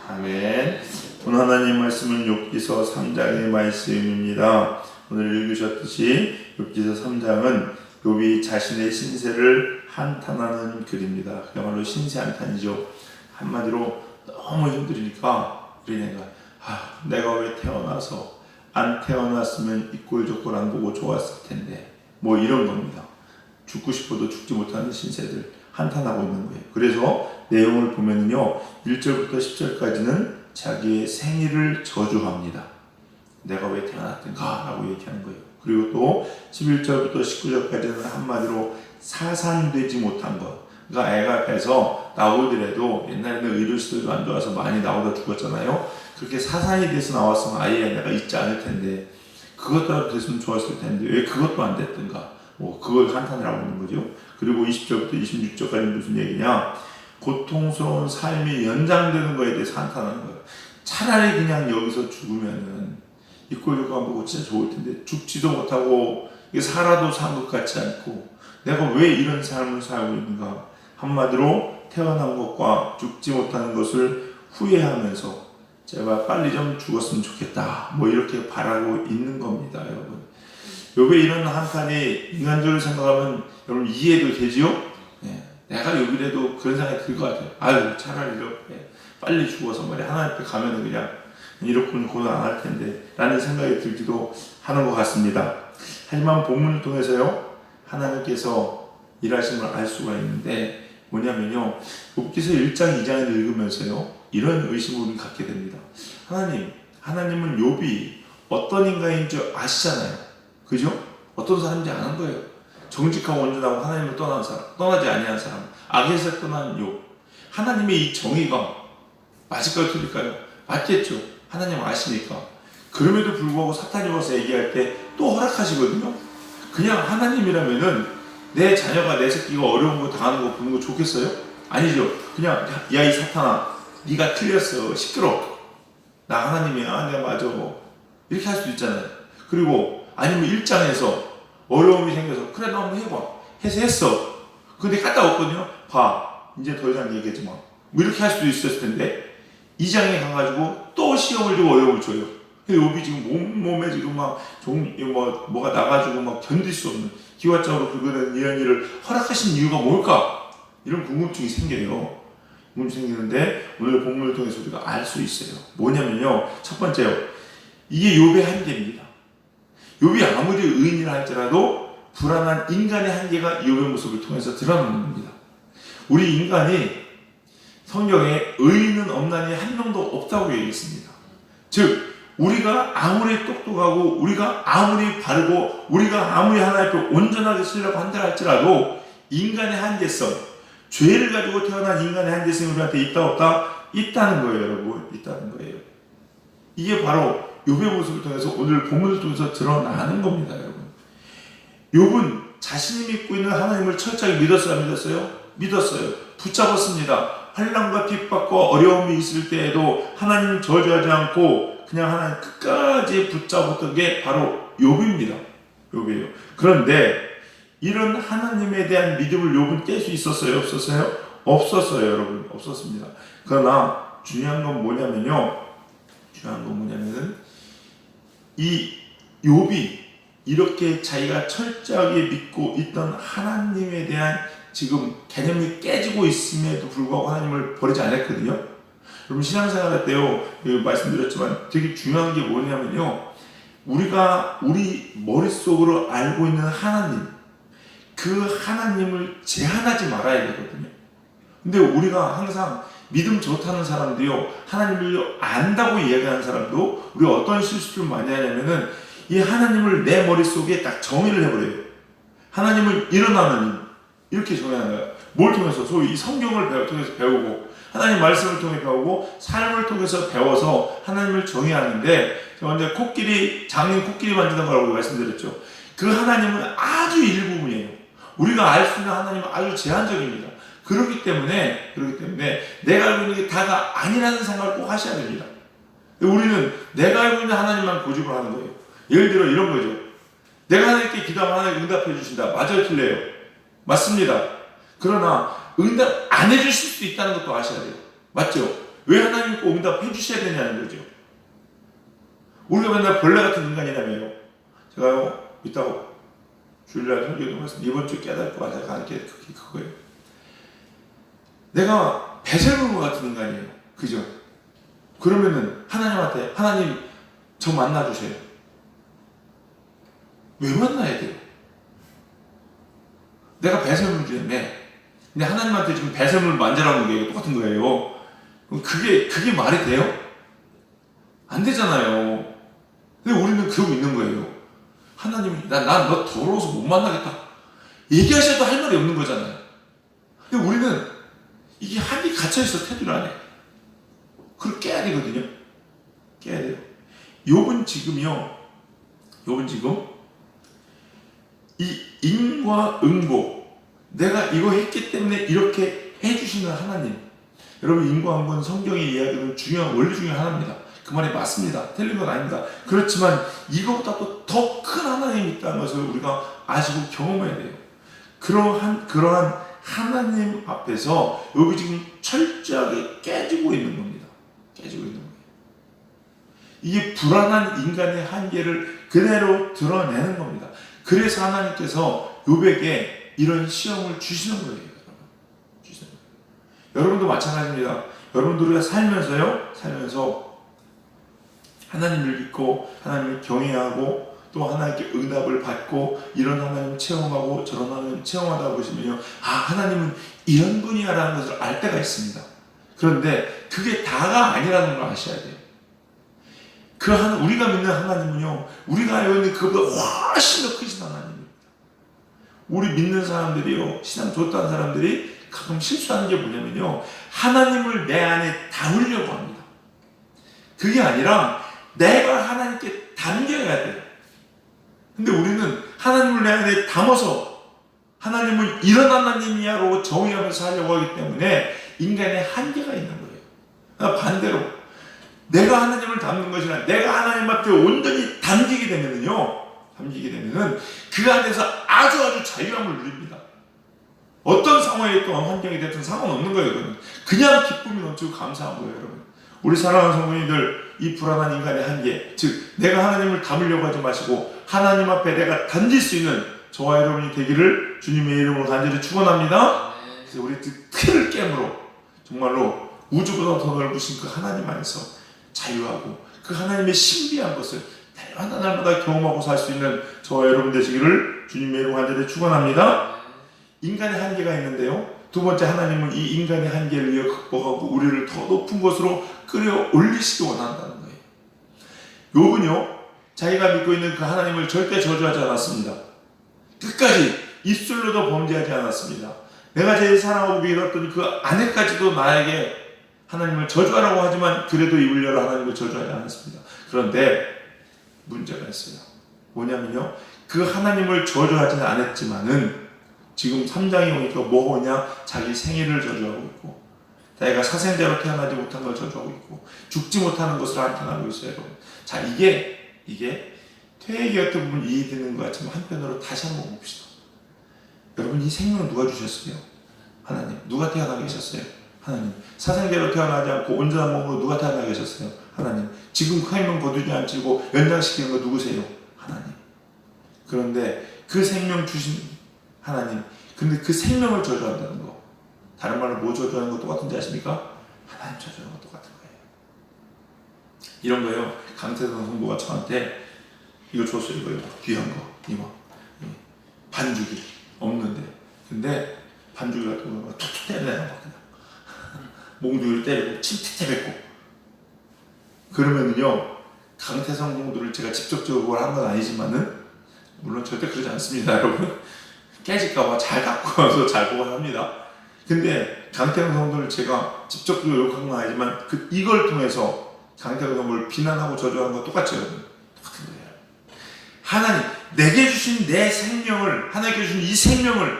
아멘. 오늘 하나님 말씀은 욥기서 3장의 말씀입니다. 오늘 읽으셨듯이 욥기서 3장은 욥이 자신의 신세를 한탄하는 글입니다. 그야말로 신세 한탄이죠. 한마디로 너무 힘들으니까 이런 생각, 내가 왜 태어나서 안 태어났으면 이 꼴 저 꼴 안 보고 좋았을 텐데, 뭐 이런 겁니다. 죽고 싶어도 죽지 못하는 신세들 한탄하고 있는 거예요. 그래서 내용을 보면요, 1절부터 10절까지는 자기의 생일을 저주합니다. 내가 왜 태어났던가 라고 얘기하는 거예요. 그리고 또 11절부터 19절까지는 한마디로 사산되지 못한 것, 그러니까 애가 배서 나오더라도 옛날에는 의료시설도 안 좋아서 많이 나오다 죽었잖아요. 그렇게 사산이 돼서 나왔으면 아예 내가 있지 않을 텐데, 그것도 됐으면 좋았을 텐데 왜 그것도 안 됐던가, 뭐 그걸 한탄을 하고 있는 거죠. 그리고 20절부터 26절까지 무슨 얘기냐, 고통스러운 삶이 연장되는 거에 대해서 한탄하는 거예요. 차라리 그냥 여기서 죽으면은 이 꼴 저꼴 안 보고 진짜 좋을 텐데, 죽지도 못하고 살아도 산 것 같지 않고 내가 왜 이런 삶을 살고 있는가, 한마디로 태어난 것과 죽지 못하는 것을 후회하면서 제발 빨리 좀 죽었으면 좋겠다, 뭐 이렇게 바라고 있는 겁니다. 여러분, 욥의 이런 한탄이 인간적으로 생각하면 여러분 이해도 되지요? 네. 내가 욥이라도 그런 생각이 들 것 같아요. 차라리 이렇게 빨리 죽어서 말이야 하나님 앞에 가면은 그냥 이렇게는 고난 안 할 텐데 라는 생각이 들기도 하는 것 같습니다. 하지만 본문을 통해서요, 하나님께서 일하심을 알 수가 있는데 뭐냐면요, 욥기서 1장 2장을 읽으면서요 이런 의심을 우리는 갖게 됩니다. 하나님은 욥이 어떤 인간인 줄 아시잖아요. 그죠? 어떤 사람인지 아는 거예요. 정직하고 온전하고 하나님을 떠난 사람, 떠나지 아니한 사람, 악에서 떠난 욥. 하나님의 이 정의가 맞을까요, 틀릴까요? 맞겠죠. 하나님 아시니까. 그럼에도 불구하고 사탄이 와서 얘기할 때 또 허락하시거든요. 그냥 하나님이라면은 내 자녀가, 내 새끼가 어려운 거 당하는 거 보는 거 좋겠어요? 아니죠. 그냥 야 이 사탄아, 네가 틀렸어, 시끄러, 나 하나님이야, 내가 맞아, 이렇게 할 수도 있잖아요. 그리고 아니면 일장에서 어려움이 생겨서 그래 너 한번 해봐 해서 했어. 근데 갔다 왔거든요. 봐, 이제 더 이상 얘기하지 마, 뭐 이렇게 할 수도 있었을 텐데 2장에 가가지고 또 시험을 주고 어려움을 줘요. 욥이 지금 몸에 지금 막 뭐가 나가지고 막 견딜 수 없는 기와장으로 긁어내는 이런 일을 허락하신 이유가 뭘까? 이런 궁금증이 생겨요. 궁금증이 생기는데 오늘 본문을 통해서 우리가 알 수 있어요. 뭐냐면요, 첫 번째요, 이게 욥의 한계입니다. 욥이 아무리 의인이라 할지라도 불안한 인간의 한계가 욥의 모습을 통해서 드러나는 겁니다. 우리 인간이 성경에 의인은 없나니 한 명도 없다고 얘기했습니다. 즉 우리가 아무리 똑똑하고 우리가 아무리 바르고 우리가 아무리 하나님 앞에 온전하게 쓰려고 한다 할지라도 인간의 한계성, 죄를 가지고 태어난 인간의 한계성이 우리한테 있다 없다? 있다는 거예요. 여러분, 있다는 거예요. 이게 바로 욥의 모습을 통해서 오늘 본문을 통해서 드러나는 겁니다. 여러분, 욥은 자신이 믿고 있는 하나님을 철저히 믿었어요, 안 믿었어요? 믿었어요. 붙잡았습니다. 환난과 핍박과 어려움이 있을 때에도 하나님을 저주하지 않고 그냥 하나님 끝까지 붙잡았던 게 바로 욥입니다. 욥이에요. 그런데 이런 하나님에 대한 믿음을 욥은 깰 수 있었어요, 없었어요? 없었어요, 여러분. 없었습니다. 그러나 중요한 건 뭐냐면요, 이 욥이 이렇게 자기가 철저하게 믿고 있던 하나님에 대한 지금 개념이 깨지고 있음에도 불구하고 하나님을 버리지 않았거든요. 여러분, 신앙생활 할 때요, 말씀드렸지만 되게 중요한 게 뭐냐면요, 우리가 우리 머릿속으로 알고 있는 하나님, 그 하나님을 제한하지 말아야 되거든요. 근데 우리가 항상 믿음 좋다는 사람도요, 하나님을 안다고 이야기하는 사람도 우리가 어떤 실수를 많이 하냐면은 이 하나님을 내 머릿속에 딱 정의를 해버려요. 하나님을 이런 하나님 이렇게 정의하는 거예요. 뭘 통해서? 소위 이 성경을 통해서 배우고 하나님 말씀을 통해 배우고 삶을 통해서 배워서 하나님을 정의하는데, 제가 먼저 장인 코끼리 만지는 거라고 말씀드렸죠. 그 하나님은 아주 일부분이에요. 우리가 알 수 있는 하나님은 아주 제한적입니다. 그렇기 때문에 내가 알고 있는 게 다가 아니라는 생각을 꼭 하셔야 됩니다. 우리는 내가 알고 있는 하나님만 고집을 하는 거예요. 예를 들어 이런 거죠. 내가 하나님께 기도하면 하나님 응답해 주신다. 맞아요, 틀려요? 맞습니다. 그러나 응답 안 해주실 수도 있다는 것도 아셔야 돼요. 맞죠? 왜 하나님 꼭 응답해 주셔야 되냐는 거죠. 우리가 맨날 벌레 같은 인간이라며요. 제가요, 이따가 주일날 설교도 말씀, 이번 주 깨닫고 와서 가는 게 그거예요. 내가 베셀로 같은 인간이에요. 그죠? 그러면은 하나님한테, 하나님 저 만나주세요. 왜 만나야 돼요? 내가 배설물 주였네. 근데 하나님한테 지금 배설물 만져라는 게 똑같은 거예요. 그게 말이 돼요? 안 되잖아요. 근데 우리는 그러고 있는 거예요. 하나님이 난 너 더러워서 못 만나겠다. 얘기하셔도 할 말이 없는 거잖아요. 근데 우리는 이게 한이 갇혀있어, 테두리 안에. 그걸 깨야 되거든요. 깨야 돼요. 욥은 지금 이 인과 응보, 내가 이거 했기 때문에 이렇게 해주시는 하나님. 여러분, 인과 응보는 성경의 이야기는 중요한 원리 중에 하나입니다. 그 말이 맞습니다. 틀린 건 아닙니다. 그렇지만 이것보다 또 더 큰 하나님이 있다는 것을 우리가 아시고 경험해야 돼요. 그러한 하나님 앞에서 여기 지금 철저하게 깨지고 있는 겁니다. 깨지고 있는 거예요. 이게 불안한 인간의 한계를 그대로 드러내는 겁니다. 그래서 하나님께서 욥에게 이런 시험을 주시는 거예요. 주시는 거예요. 여러분도 마찬가지입니다. 여러분들이 살면서 하나님을 믿고 하나님을 경외하고 또 하나님께 응답을 받고 이런 하나님을 체험하고 저런 하나님을 체험하다 보시면요, 아, 하나님은 이런 분이야라는 것을 알 때가 있습니다. 그런데 그게 다가 아니라는 걸 아셔야 돼요. 우리가 믿는 하나님은요, 우리가 알고 있는 그보다 훨씬 더 크신 하나님입니다. 우리 믿는 사람들이요, 신앙 좋다는 사람들이 가끔 실수하는 게 뭐냐면요, 하나님을 내 안에 담으려고 합니다. 그게 아니라 내가 하나님께 담겨야 돼요. 근데 우리는 하나님을 내 안에 담아서 하나님은 이런 하나님이야로 정의하면서 살려고 하기 때문에 인간의 한계가 있는 거예요. 반대로 내가 하나님을 담는 것이 아니라 내가 하나님 앞에 온전히 담기게 되면은 그 안에서 아주 자유함을 누립니다. 어떤 상황에 또한 환경이 됐든 상관없는 거예요. 그냥 기쁨이 넘치고 감사한 거예요, 여러분. 우리 사랑하는 성도님들, 이 불안한 인간의 한계, 즉 내가 하나님을 담으려고 하지 마시고 하나님 앞에 내가 던질 수 있는 저와 여러분이 되기를 주님의 이름으로 간절히 축원합니다. 그래서 우리 틀을 깨므로 정말로 우주보다 더 넓으신 그 하나님 안에서 자유하고 그 하나님의 신비한 것을 날마다 경험하고 살 수 있는 저와 여러분 되시기를 주님의 이름으로 간절히 축원합니다. 인간의 한계가 있는데요, 두 번째, 하나님은 이 인간의 한계를 위해 극복하고 우리를 더 높은 곳으로 끌어올리시기 원한다는 거예요. 욥은요, 자기가 믿고 있는 그 하나님을 절대 저주하지 않았습니다. 끝까지 입술로도 범죄하지 않았습니다. 내가 제일 사랑하고 믿었던 그 아내까지도 나에게 하나님을 저주하라고 하지만 그래도 입을 열어 하나님을 저주하지 않았습니다. 그런데 문제가 있어요. 뭐냐면요, 그 하나님을 저주하지는 않았지만은 지금 3장에 오니까 뭐냐, 자기 생일을 저주하고 있고 자기가 사생자로 태어나지 못한 걸 저주하고 있고 죽지 못하는 것을 한탄하고 있어요. 자, 이게 퇴역의 어떤 부분 이해되는 것 같지만 한편으로 다시 한번 봅시다. 여러분, 이 생명은 누가 주셨어요? 하나님. 누가 태어나게 하셨어요? 하나님. 사생자로 태어나지 않고 온전한 몸으로 누가 태어나게 하셨어요? 하나님. 지금 그 생명 거두지 않고 연장시키는 거 누구세요? 하나님. 그런데 그 생명 주신 하나님, 근데 그 생명을 저주한다는 거, 다른 말로 뭐 저주하는 거 똑같은지 아십니까? 하나님 저주하는 거 똑같은 거예요. 이런 거요, 강태성 성부가 저한테 이거 줬어요. 이거 귀한 거, 이거 반죽이 없는데, 근데 반죽이 같은 거 툭툭 때려내요. 그냥 몽둥이를 때리고 침티테 뱉고. 그러면은요, 강태성 공들을 제가 직접적으로 한 건 아니지만은, 물론 절대 그러지 않습니다, 여러분. 깨질까봐 잘 갖고 와서 잘 보관합니다. 근데 강태경 성도를 제가 직접적으로 욕한 건 아니지만 이걸 통해서 강태경 성도를 비난하고 저주하는 건 똑같죠. 똑같은 거예요. 하나님, 내게 주신 내 생명을, 하나님께 주신 이 생명을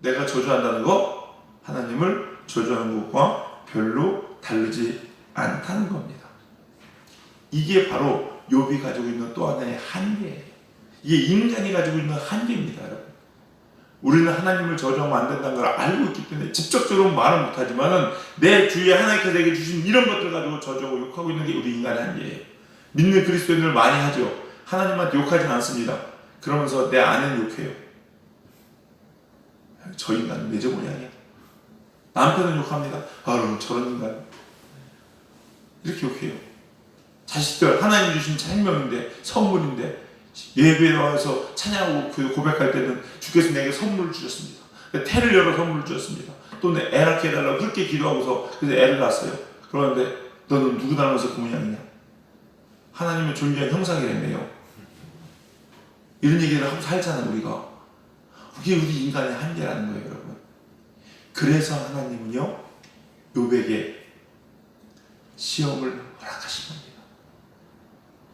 내가 저주한다는 거, 하나님을 저주하는 것과 별로 다르지 않다는 겁니다. 이게 바로 욥이 가지고 있는 또 하나의 한계예요. 이게 인간이 가지고 있는 한계입니다, 여러분. 우리는 하나님을 저주하면 안 된다는 걸 알고 있기 때문에 직접적으로 말은 못하지만은 내 주위에 하나님께서 내게 주신 이런 것들 가지고 저주하고 욕하고 있는 게 우리 인간의 한계예요. 믿는 그리스도인들 많이 하죠. 하나님한테 욕하진 않습니다. 그러면서 내 아내는 욕해요. 저 인간은 내 저 모양이야. 남편은 욕합니다. 그럼 저런 인간 이렇게 욕해요. 자식들 하나님 주신 생명인데 선물인데 예배에 나와서 찬양하고 고백할 때는 주께서 내게 선물을 주셨습니다. 태를 열어 선물을 주셨습니다. 또 내 애 낳게 해달라고 그렇게 기도하고서 그래서 애를 낳았어요. 그러는데 너는 누구 닮아서 그 모양이냐? 하나님의 존귀한 형상이랬네요. 이런 얘기를 하고 살잖아요. 우리가. 그게 우리 인간의 한계라는 거예요, 여러분. 그래서 하나님은요 욥에게 시험을 허락하신 겁니다.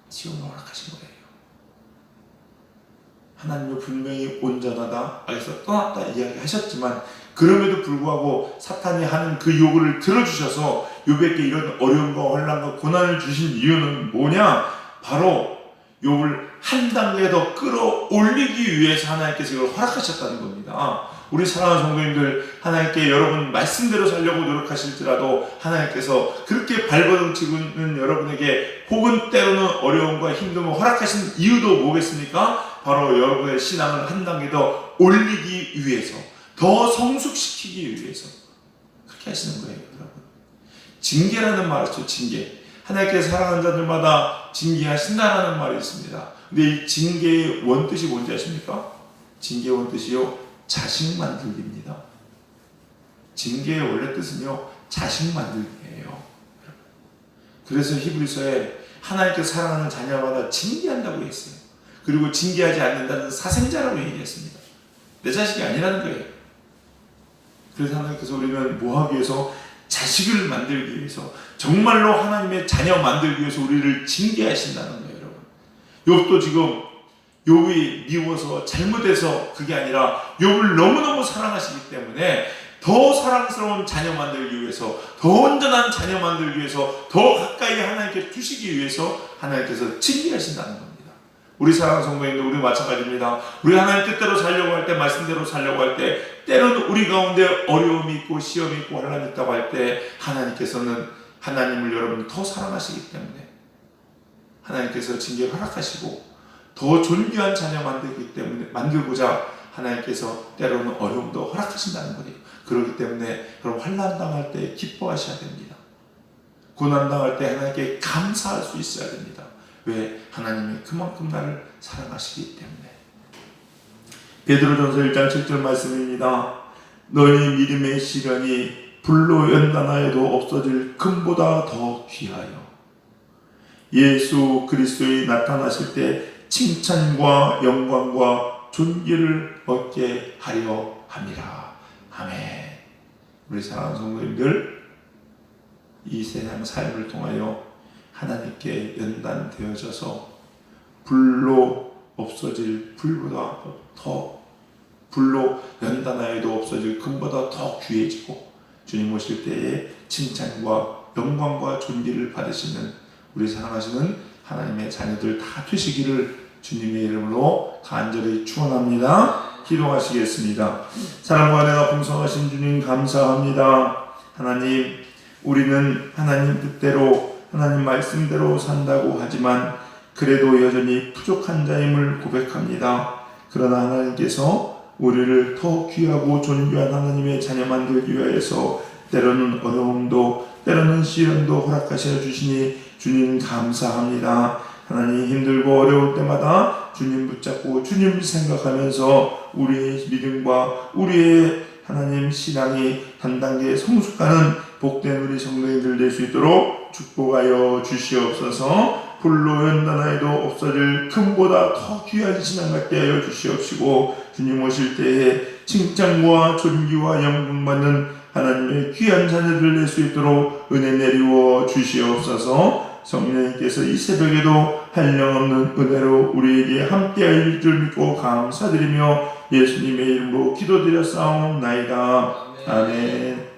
시험을 허락하신 거예요. 하나님은 분명히 온전하다, 알겠어 떠났다 이야기하셨지만 그럼에도 불구하고 사탄이 하는 그 요구를 들어주셔서 욥에게 이런 어려움과 혼란과 고난을 주신 이유는 뭐냐? 바로 욥을 한 단계 더 끌어올리기 위해서 하나님께서 이걸 허락하셨다는 겁니다. 우리 사랑하는 성도님들, 하나님께 여러분 말씀대로 살려고 노력하실지라도 하나님께서 그렇게 발버둥치는 여러분에게 혹은 때로는 어려움과 힘듦을 허락하신 이유도 뭐겠습니까? 바로 여러분의 신앙을 한 단계 더 올리기 위해서, 더 성숙시키기 위해서 그렇게 하시는 거예요, 여러분. 징계라는 말이 있죠. 징계. 하나님께서 사랑하는 자들마다 징계하신다라는 말이 있습니다. 근데 이 징계의 원뜻이 뭔지 아십니까? 징계의 원뜻이요, 자식 만들기입니다. 징계의 원래 뜻은요, 자식 만들기예요. 그래서 히브리서에 하나님께서 사랑하는 자녀마다 징계한다고 했어요. 그리고 징계하지 않는다는 사생자라고 얘기했습니다. 내 자식이 아니라는 거예요. 그래서 하나님께서 우리는 뭐 하기 위해서? 자식을 만들기 위해서, 정말로 하나님의 자녀 만들기 위해서 우리를 징계하신다는 거예요, 여러분. 욥도 지금 욥이 미워서 잘못해서 그게 아니라 욥을 너무너무 사랑하시기 때문에 더 사랑스러운 자녀 만들기 위해서, 더 온전한 자녀 만들기 위해서, 더 가까이 하나님께 두시기 위해서 하나님께서 징계하신다는 겁니다. 우리 사랑하는 성도님들, 우리 마찬가지입니다. 우리 하나님 뜻대로 살려고 할 때, 말씀대로 살려고 할 때, 때로는 우리 가운데 어려움이 있고 시험이 있고 혼란이 있다고 할 때 하나님께서는 하나님을 여러분 더 사랑하시기 때문에 하나님께서 징계를 허락하시고 더 존귀한 자녀 만들기 때문에 만들고자 하나님께서 때로는 어려움도 허락하신다는 거예요. 그렇기 때문에 여러분 환난 당할 때 기뻐하셔야 됩니다. 고난 당할 때 하나님께 감사할 수 있어야 됩니다. 왜? 하나님이 그만큼 나를 사랑하시기 때문에. 베드로전서 1장 7절 말씀입니다. 너희 믿음의 시련이 불로 연단하여도 없어질 금보다 더 귀하여 예수 그리스도의 나타나실 때 칭찬과 영광과 존귀를 얻게 하려 함이라. 아멘. 우리 사랑하는 성도님들, 이 세상 삶을 통하여 하나님께 연단되어져서 불로 없어질 불보다 더, 불로 연단하여도 없어질 금보다 더 귀해지고 주님 오실 때에 칭찬과 영광과 존귀를 받으시는 우리 사랑하시는 하나님의 자녀들 다 되시기를 주님의 이름으로 간절히 축원합니다. 기도하시겠습니다. 사랑과 은혜가 풍성하신 주님 감사합니다. 하나님, 우리는 하나님 뜻대로 하나님 말씀대로 산다고 하지만 그래도 여전히 부족한 자임을 고백합니다. 그러나 하나님께서 우리를 더 귀하고 존귀한 하나님의 자녀 만들기 위해서 때로는 어려움도 때로는 시련도 허락하셔 주시니 주님 감사합니다. 하나님, 힘들고 어려울 때마다 주님 붙잡고 주님 생각하면서 우리의 믿음과 우리의 하나님 신앙이 한 단계 성숙하는 복된 우리 성도님들 될 수 있도록 축복하여 주시옵소서. 불로 연단하여도 없어질 금보다 더 귀한 신앙 갖게 하여 주시옵시고 주님 오실 때에 칭찬과 존귀와 영광 받는 하나님의 귀한 자녀들 될 수 있도록 은혜 내리워 주시옵소서. 성령님께서 이 새벽에도 한량없는 은혜로 우리에게 함께할 줄 믿고 감사드리며 예수님의 이름으로 기도드렸사옵나이다. 아멘.